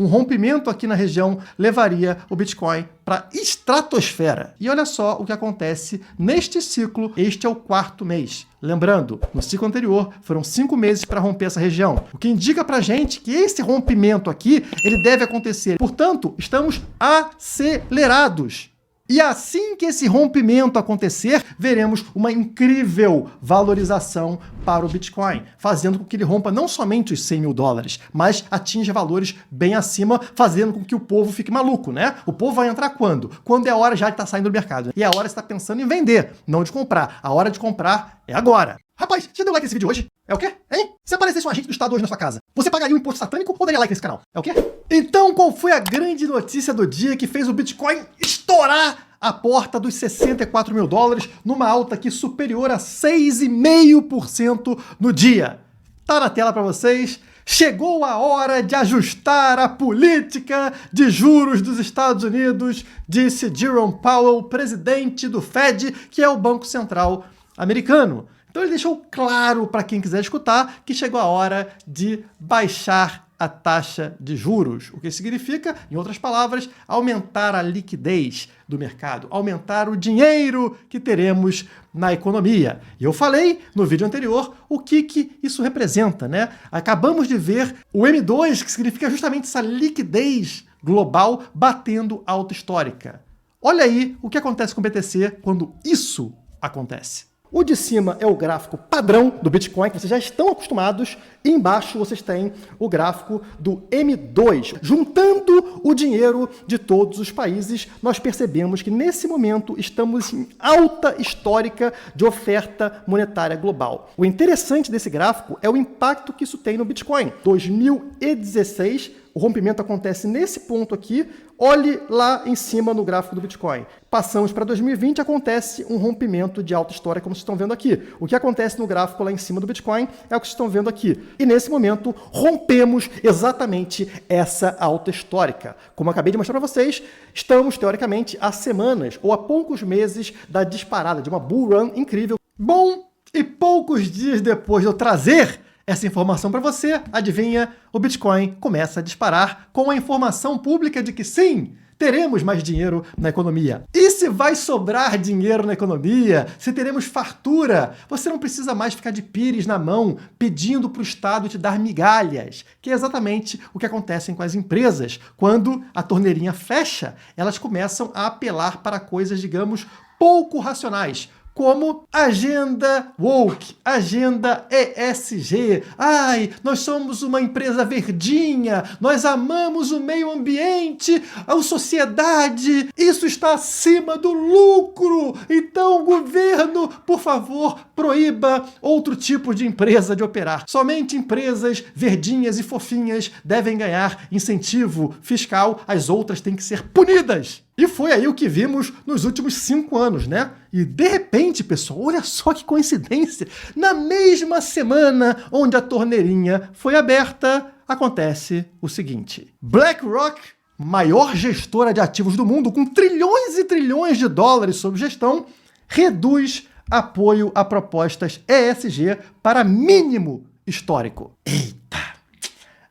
Um rompimento aqui na região levaria o Bitcoin para a estratosfera. E olha só o que acontece neste ciclo. Este é o 4º mês. Lembrando, no ciclo anterior foram 5 meses para romper essa região. O que indica para a gente que esse rompimento aqui, ele deve acontecer. Portanto, estamos acelerados. E assim que esse rompimento acontecer, veremos uma incrível valorização para o Bitcoin, fazendo com que ele rompa não somente os 100 mil dólares, mas atinja valores bem acima, fazendo com que o povo fique maluco, né? O povo vai entrar quando? Quando é a hora já de estar saindo do mercado. E é a hora de estar pensando em vender, não de comprar. A hora de comprar é agora. Rapaz, já deu like nesse vídeo hoje? É o quê? Hein? Se aparecesse um agente do Estado hoje na sua casa, você pagaria um imposto satânico ou daria like nesse canal? É o quê? Então, qual foi a grande notícia do dia que fez o Bitcoin estourar a porta dos 64 mil dólares numa alta aqui superior a 6,5% no dia? Tá na tela para vocês. Chegou a hora de ajustar a política de juros dos Estados Unidos, disse Jerome Powell, presidente do Fed, que é o Banco Central americano. Então ele deixou claro para quem quiser escutar que chegou a hora de baixar a taxa de juros, o que significa, em outras palavras, aumentar a liquidez do mercado, aumentar o dinheiro que teremos na economia. E eu falei no vídeo anterior o que isso representa, né? Acabamos de ver o M2, que significa justamente essa liquidez global batendo alta histórica. Olha aí o que acontece com o BTC quando isso acontece. O de cima é o gráfico padrão do Bitcoin, que vocês já estão acostumados, e embaixo vocês têm o gráfico do M2. Juntando o dinheiro de todos os países, nós percebemos que nesse momento estamos em alta histórica de oferta monetária global. O interessante desse gráfico é o impacto que isso tem no Bitcoin. 2016, o rompimento acontece nesse ponto aqui. Olhe lá em cima no gráfico do Bitcoin. Passamos para 2020, acontece um rompimento de alta história, como vocês estão vendo aqui. O que acontece no gráfico lá em cima do Bitcoin é o que vocês estão vendo aqui. E nesse momento, rompemos exatamente essa alta histórica. Como eu acabei de mostrar para vocês, estamos, teoricamente, há semanas ou há poucos meses da disparada, de uma bull run incrível. Bom, e poucos dias depois de eu trazer essa informação para você, adivinha, o Bitcoin começa a disparar com a informação pública de que sim, teremos mais dinheiro na economia. E se vai sobrar dinheiro na economia, se teremos fartura, você não precisa mais ficar de pires na mão pedindo para o Estado te dar migalhas, que é exatamente o que acontece com as empresas. Quando a torneirinha fecha, elas começam a apelar para coisas, digamos, pouco racionais, como agenda woke, agenda ESG. Ai, nós somos uma empresa verdinha, nós amamos o meio ambiente, a sociedade, isso está acima do lucro. Então, governo, por favor, proíba outro tipo de empresa de operar. Somente empresas verdinhas e fofinhas devem ganhar incentivo fiscal, as outras têm que ser punidas. E foi aí o que vimos nos últimos 5 anos, né? E de repente, pessoal, olha só que coincidência, na mesma semana onde a torneirinha foi aberta, acontece o seguinte: BlackRock, maior gestora de ativos do mundo, com trilhões e trilhões de dólares sob gestão, reduz apoio a propostas ESG para mínimo histórico. Eita!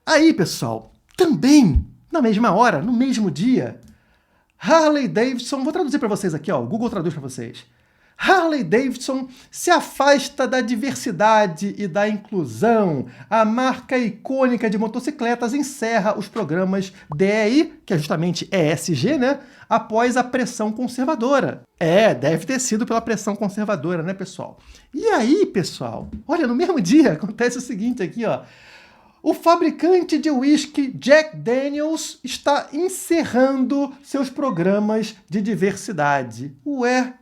Aí, pessoal, também, na mesma hora, no mesmo dia, Harley Davidson, vou traduzir para vocês aqui, ó, o Google traduz para vocês. Harley Davidson se afasta da diversidade e da inclusão. A marca icônica de motocicletas encerra os programas DEI, que é justamente ESG, né? Após a pressão conservadora. É, deve ter sido pela pressão conservadora, né, pessoal? E aí, pessoal, olha, no mesmo dia acontece o seguinte aqui, ó. O fabricante de uísque Jack Daniels está encerrando seus programas de diversidade. Ué,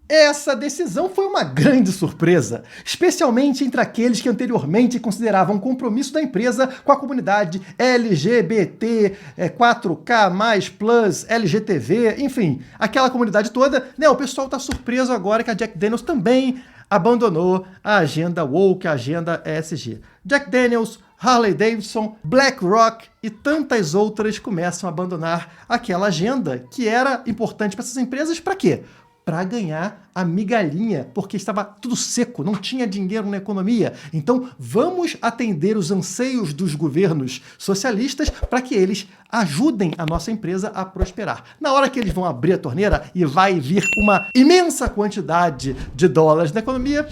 essa decisão foi uma grande surpresa, especialmente entre aqueles que anteriormente consideravam compromisso da empresa com a comunidade LGBT, 4K+, LGTV, enfim, aquela comunidade toda, né? O pessoal está surpreso agora que a Jack Daniels também abandonou a agenda woke, a agenda ESG. Jack Daniels, Harley Davidson, BlackRock e tantas outras começam a abandonar aquela agenda que era importante para essas empresas para quê? para ganhar a migalhinha, porque estava tudo seco, não tinha dinheiro na economia. Então, vamos atender os anseios dos governos socialistas para que eles ajudem a nossa empresa a prosperar. Na hora que eles vão abrir a torneira e vai vir uma imensa quantidade de dólares na economia,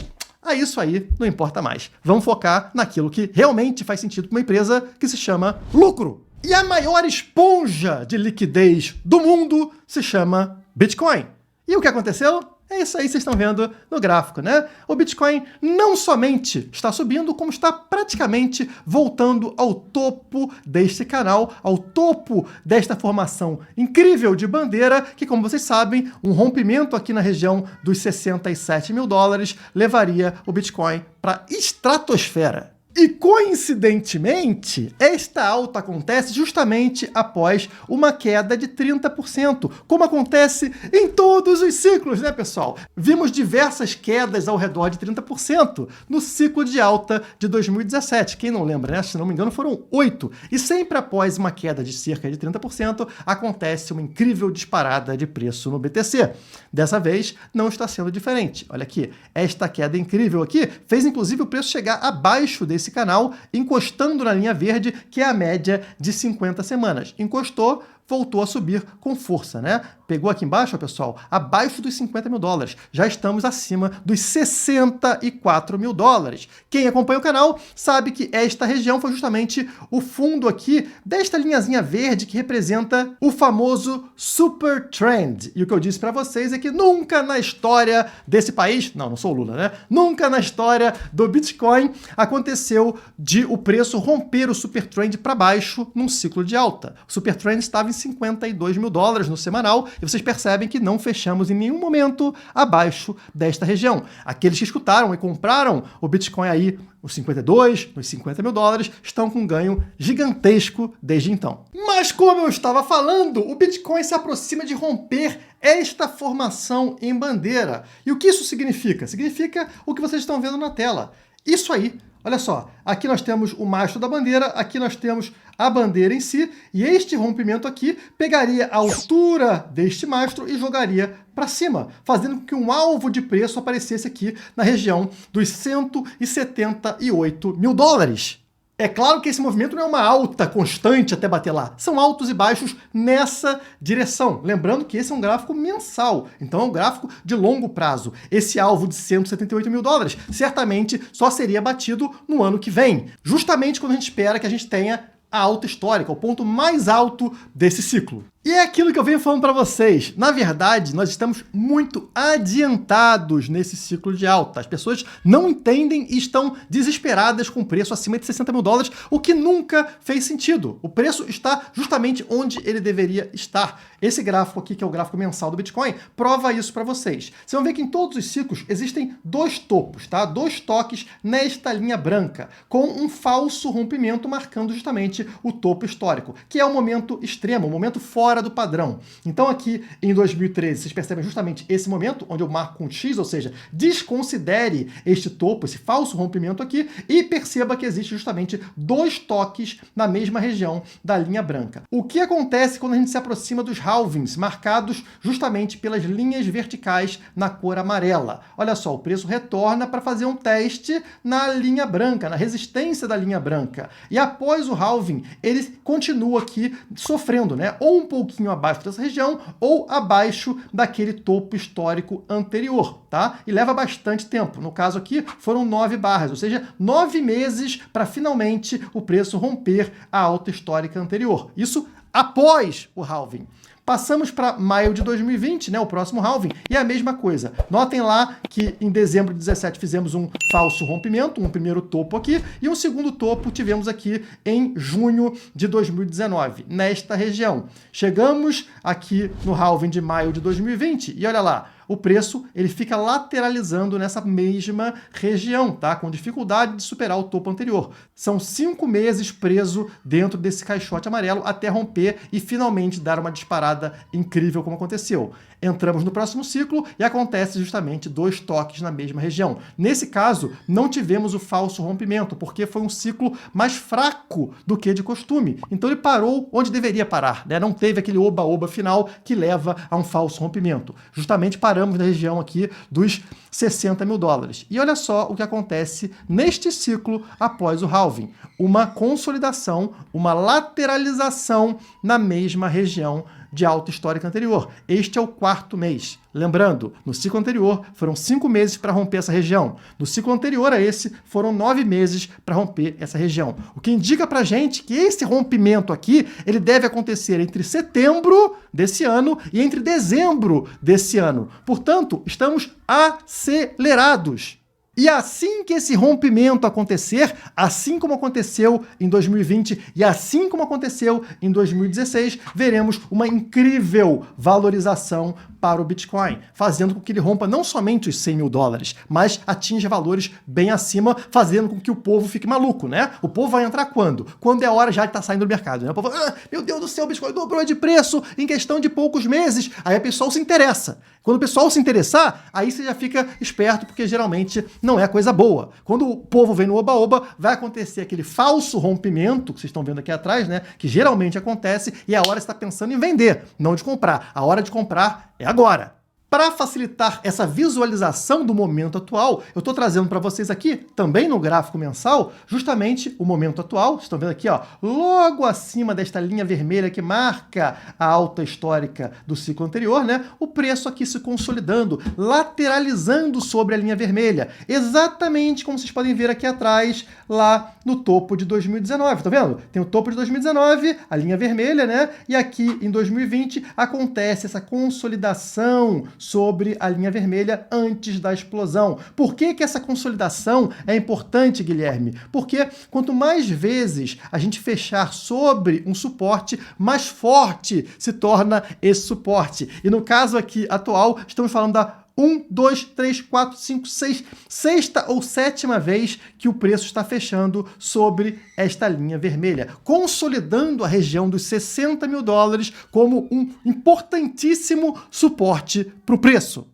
isso aí não importa mais. Vamos focar naquilo que realmente faz sentido para uma empresa, que se chama lucro. E a maior esponja de liquidez do mundo se chama Bitcoin. E o que aconteceu? É isso aí que vocês estão vendo no gráfico, né? O Bitcoin não somente está subindo, como está praticamente voltando ao topo deste canal, ao topo desta formação incrível de bandeira, que, como vocês sabem, um rompimento aqui na região dos 67 mil dólares levaria o Bitcoin para a estratosfera. E, coincidentemente, esta alta acontece justamente após uma queda de 30%, como acontece em todos os ciclos, né, pessoal? Vimos diversas quedas ao redor de 30% no ciclo de alta de 2017. Quem não lembra, né? Se não me engano, foram 8. E sempre após uma queda de cerca de 30%, acontece uma incrível disparada de preço no BTC. Dessa vez, não está sendo diferente. Olha aqui, esta queda incrível aqui fez, inclusive, o preço chegar abaixo desse canal, encostando na linha verde, que é a média de 50 semanas. Encostou, voltou a subir com força, né? Pegou aqui embaixo, pessoal, abaixo dos 50 mil dólares. Já estamos acima dos 64 mil dólares. Quem acompanha o canal sabe que esta região foi justamente o fundo aqui desta linhazinha verde que representa o famoso Super Trend. E o que eu disse para vocês é que nunca na história desse país, não sou o Lula, né? Nunca na história do Bitcoin aconteceu de o preço romper o Super Trend para baixo num ciclo de alta. O Super Trend estava em 52 mil dólares no semanal, e vocês percebem que não fechamos em nenhum momento abaixo desta região. Aqueles que escutaram e compraram o Bitcoin aí, os 52, nos 50 mil dólares, estão com um ganho gigantesco desde então. Mas como eu estava falando, o Bitcoin se aproxima de romper esta formação em bandeira. E o que isso significa? Significa o que vocês estão vendo na tela. Isso aí. Olha só, aqui nós temos o mastro da bandeira, aqui nós temos a bandeira em si, e este rompimento aqui pegaria a altura deste mastro e jogaria para cima, fazendo com que um alvo de preço aparecesse aqui na região dos 178 mil dólares. É claro que esse movimento não é uma alta constante até bater lá. São altos e baixos nessa direção. Lembrando que esse é um gráfico mensal, então é um gráfico de longo prazo. Esse alvo de 178 mil dólares certamente só seria batido no ano que vem, justamente quando a gente espera que a gente tenha a alta histórica, o ponto mais alto desse ciclo. E é aquilo que eu venho falando para vocês. Na verdade, nós estamos muito adiantados nesse ciclo de alta. As pessoas não entendem e estão desesperadas com o preço acima de 60 mil dólares, o que nunca fez sentido. O preço está justamente onde ele deveria estar. Esse gráfico aqui, que é o gráfico mensal do Bitcoin, prova isso para vocês. Vocês vão ver que em todos os ciclos existem dois topos, tá? Dois toques nesta linha branca, com um falso rompimento marcando justamente o topo histórico, que é o momento extremo, o momento fora do padrão. Então aqui em 2013, vocês percebem justamente esse momento, onde eu marco com X, ou seja, desconsidere este topo, esse falso rompimento aqui, e perceba que existe justamente dois toques na mesma região da linha branca. O que acontece quando a gente se aproxima dos halvings, marcados justamente pelas linhas verticais na cor amarela? Olha só, o preço retorna para fazer um teste na linha branca, na resistência da linha branca. E após o halving, ele continua aqui sofrendo, né? Ou um pouquinho abaixo dessa região, ou abaixo daquele topo histórico anterior, tá? E leva bastante tempo. No caso aqui, foram 9 barras, ou seja, 9 meses para finalmente o preço romper a alta histórica anterior. Isso após o halving. Passamos para maio de 2020, né, o próximo halving, e é a mesma coisa. Notem lá que em dezembro de 17 fizemos um falso rompimento, um primeiro topo aqui, e um segundo topo tivemos aqui em junho de 2019, nesta região. Chegamos aqui no halving de maio de 2020, e olha lá, o preço ele fica lateralizando nessa mesma região, tá? Com dificuldade de superar o topo anterior. São 5 meses preso dentro desse caixote amarelo até romper e finalmente dar uma disparada disparada incrível como aconteceu. Entramos no próximo ciclo e acontece justamente 2 toques na mesma região. Nesse caso, não tivemos o falso rompimento, porque foi um ciclo mais fraco do que de costume. Então ele parou onde deveria parar, né? Não teve aquele oba-oba final que leva a um falso rompimento. Justamente paramos na região aqui dos 60 mil dólares. E olha só o que acontece neste ciclo após o halving. Uma consolidação, uma lateralização na mesma região de alta histórica anterior. Este é o 4º mês. Lembrando, no ciclo anterior foram 5 meses para romper essa região. No ciclo anterior a esse foram 9 meses para romper essa região. O que indica para a gente que esse rompimento aqui ele deve acontecer entre setembro desse ano e entre dezembro desse ano. Portanto, estamos acelerados. E assim que esse rompimento acontecer, assim como aconteceu em 2020 e assim como aconteceu em 2016, veremos uma incrível valorização para o Bitcoin, fazendo com que ele rompa não somente os 100 mil dólares, mas atinja valores bem acima, fazendo com que o povo fique maluco, né? O povo vai entrar quando? Quando é a hora já de estar saindo do mercado, né? O povo, meu Deus do céu, o Bitcoin dobrou de preço em questão de poucos meses. Aí o pessoal se interessa. Quando o pessoal se interessar, aí você já fica esperto, porque geralmente não é coisa boa. Quando o povo vem no oba-oba, vai acontecer aquele falso rompimento, que vocês estão vendo aqui atrás, né? Que geralmente acontece, e a hora está pensando em vender, não de comprar. A hora de comprar é agora. Para facilitar essa visualização do momento atual, eu estou trazendo para vocês aqui, também no gráfico mensal, justamente o momento atual. Vocês estão vendo aqui, ó, logo acima desta linha vermelha que marca a alta histórica do ciclo anterior, né? O preço aqui se consolidando, lateralizando sobre a linha vermelha. Exatamente como vocês podem ver aqui atrás, lá no topo de 2019. Tá vendo? Tem o topo de 2019, a linha vermelha, né? E aqui em 2020 acontece essa consolidação sobre a linha vermelha antes da explosão. Por que que essa consolidação é importante, Guilherme? Porque quanto mais vezes a gente fechar sobre um suporte, mais forte se torna esse suporte. E no caso aqui atual, estamos falando da 1, 2, 3, 4, 5, 6, sexta ou sétima vez que o preço está fechando sobre esta linha vermelha, consolidando a região dos 60 mil dólares como um importantíssimo suporte para o preço.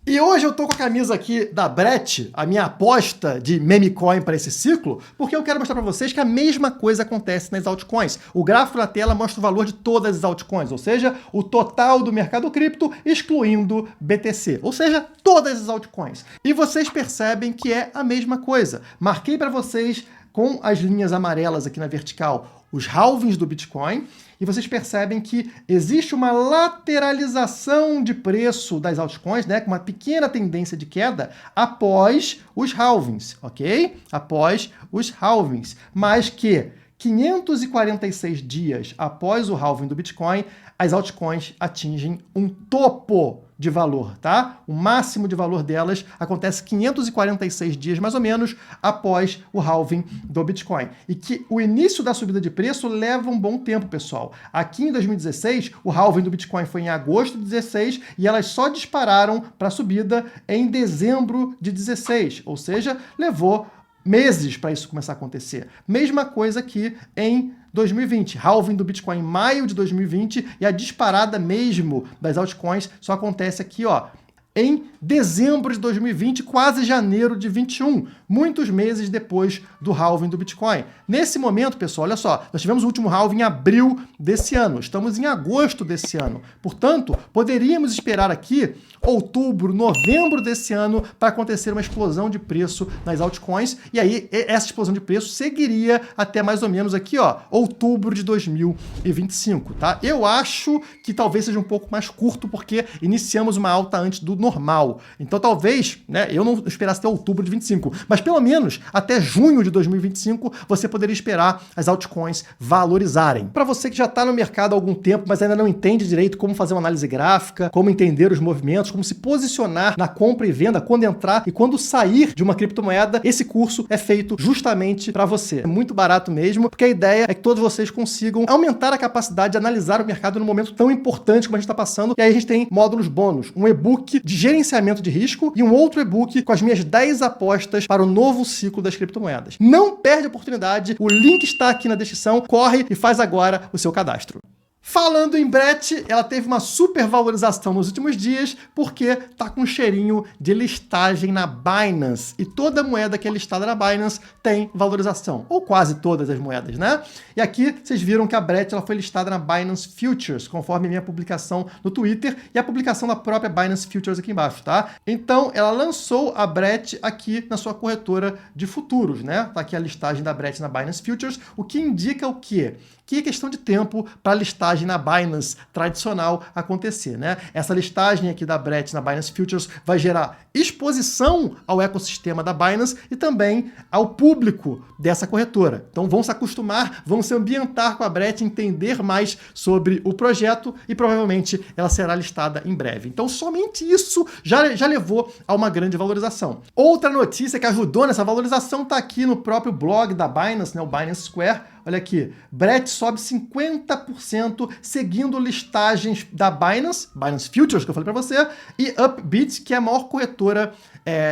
E hoje eu tô com a camisa aqui da Brett, a minha aposta de meme coin para esse ciclo, porque eu quero mostrar para vocês que a mesma coisa acontece nas altcoins. O gráfico na tela mostra o valor de todas as altcoins, ou seja, o total do mercado cripto, excluindo BTC, ou seja, todas as altcoins. E vocês percebem que é a mesma coisa. Marquei para vocês com as linhas amarelas aqui na vertical os halvings do Bitcoin, e vocês percebem que existe uma lateralização de preço das altcoins, né, com uma pequena tendência de queda após os halvings, ok? Após os halvings, mas que 546 dias após o halving do Bitcoin, as altcoins atingem um topo de valor, tá? O máximo de valor delas acontece 546 dias, mais ou menos, após o halving do Bitcoin. E que o início da subida de preço leva um bom tempo, pessoal. Aqui em 2016, o halving do Bitcoin foi em agosto de 16 e elas só dispararam para a subida em dezembro de 16, ou seja, levou meses para isso começar a acontecer. Mesma coisa aqui em 2020, halving do Bitcoin em maio de 2020 e a disparada mesmo das altcoins só acontece aqui, ó, em dezembro de 2020, quase janeiro de 21, muitos meses depois do halving do Bitcoin. Nesse momento, pessoal, olha só, nós tivemos o último halving em abril desse ano, estamos em agosto desse ano. Portanto, poderíamos esperar aqui outubro, novembro desse ano para acontecer uma explosão de preço nas altcoins, e aí essa explosão de preço seguiria até mais ou menos aqui, ó, outubro de 2025, tá? Eu acho que talvez seja um pouco mais curto, porque iniciamos uma alta antes do normal. Então talvez, né, eu não esperasse até outubro de 25, mas pelo menos até junho de 2025 você poderia esperar as altcoins valorizarem. Para você que já está no mercado há algum tempo, mas ainda não entende direito como fazer uma análise gráfica, como entender os movimentos, como se posicionar na compra e venda, quando entrar e quando sair de uma criptomoeda, esse curso é feito justamente para você. É muito barato mesmo, porque a ideia é que todos vocês consigam aumentar a capacidade de analisar o mercado num momento tão importante como a gente está passando. E aí a gente tem módulos bônus, um e-book de gerenciamento de risco e um outro e-book com as minhas 10 apostas para o novo ciclo das criptomoedas. Não perde a oportunidade, o link está aqui na descrição, corre e faz agora o seu cadastro. Falando em BRET, ela teve uma supervalorização nos últimos dias porque tá com cheirinho de listagem na Binance. E toda moeda que é listada na Binance tem valorização, ou quase todas as moedas, né? E aqui vocês viram que a BRET ela foi listada na Binance Futures, conforme minha publicação no Twitter e a publicação da própria Binance Futures aqui embaixo, tá? Então, ela lançou a BRET aqui na sua corretora de futuros, né? Tá aqui a listagem da BRET na Binance Futures, o que indica o quê? Que é questão de tempo para a listagem na Binance tradicional acontecer, né? Essa listagem aqui da BRET na Binance Futures vai gerar exposição ao ecossistema da Binance e também ao público dessa corretora. Então vão se acostumar, vão se ambientar com a BRET, entender mais sobre o projeto e provavelmente ela será listada em breve. Então somente isso já levou a uma grande valorização. Outra notícia que ajudou nessa valorização está aqui no próprio blog da Binance, né, o Binance Square. Olha aqui, BRET sobe 50% seguindo listagens da Binance, Binance Futures, que eu falei para você, e Upbit, que é a maior corretora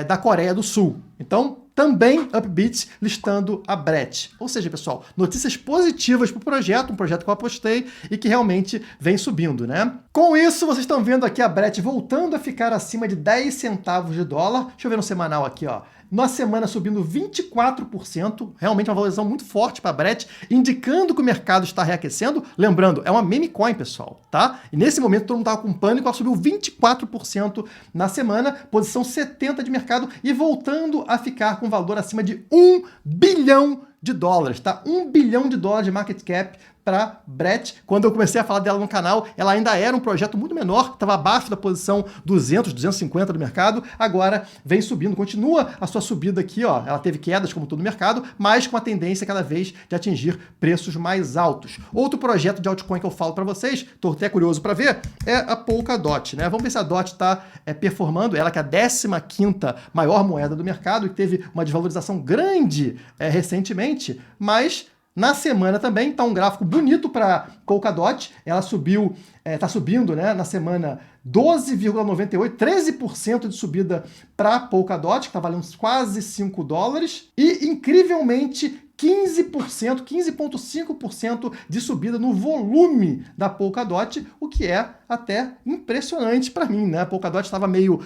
da Coreia do Sul. Então, também Upbit listando a BRET. Ou seja, pessoal, notícias positivas para o projeto, um projeto que eu apostei e que realmente vem subindo, né? Com isso, vocês estão vendo aqui a BRET voltando a ficar acima de 10 centavos de dólar. Deixa eu ver no semanal aqui, ó. Na semana subindo 24%, realmente uma valorização muito forte para a BRET, indicando que o mercado está reaquecendo. Lembrando, é uma meme coin, pessoal, tá? E nesse momento todo mundo estava com pânico, ela subiu 24% na semana, posição 70 de mercado e voltando a ficar com valor acima de 1 bilhão de dólares, tá? 1 bilhão de dólares de market cap para BRET. Quando eu comecei a falar dela no canal, ela ainda era um projeto muito menor, estava abaixo da posição 200, 250 do mercado, agora vem subindo, continua a sua subida aqui, ó, ela teve quedas como todo o mercado, mas com a tendência cada vez de atingir preços mais altos. Outro projeto de altcoin que eu falo para vocês, estou até curioso para ver, é a Polkadot, né? Vamos ver se a DOT está performando, ela que é a 15ª maior moeda do mercado e teve uma desvalorização grande recentemente, mas na semana também está um gráfico bonito para Polkadot, ela subiu, está subindo, né, na semana 12,98, 13% de subida para Polkadot, que está valendo quase 5 dólares, e incrivelmente 15%, 15,5% de subida no volume da Polkadot, o que é até impressionante para mim, né? A Polkadot estava meio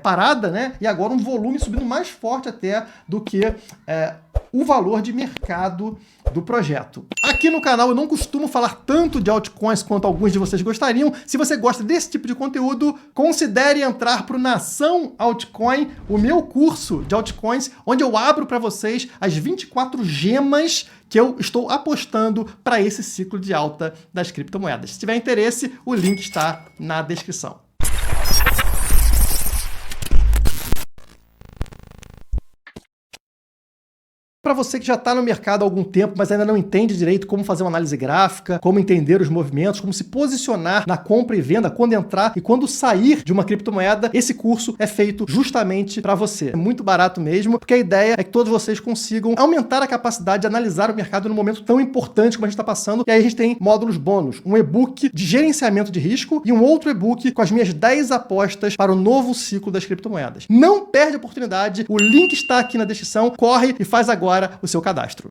parada, né? E agora um volume subindo mais forte até do que o valor de mercado do projeto. Aqui no canal eu não costumo falar tanto de altcoins quanto alguns de vocês gostariam. Se você gosta desse tipo de conteúdo, considere entrar para o Nação Altcoin, o meu curso de altcoins, onde eu abro para vocês as 24 gemas que eu estou apostando para esse ciclo de alta das criptomoedas. Se tiver interesse, o link está na descrição. Para você que já está no mercado há algum tempo, mas ainda não entende direito como fazer uma análise gráfica, como entender os movimentos, como se posicionar na compra e venda, quando entrar e quando sair de uma criptomoeda, esse curso é feito justamente para você. É muito barato mesmo, porque a ideia é que todos vocês consigam aumentar a capacidade de analisar o mercado num momento tão importante como a gente está passando. E aí a gente tem módulos bônus, um e-book de gerenciamento de risco e um outro e-book com as minhas 10 apostas para o novo ciclo das criptomoedas. Não perde a oportunidade, o link está aqui na descrição, corre e faz agora o seu cadastro.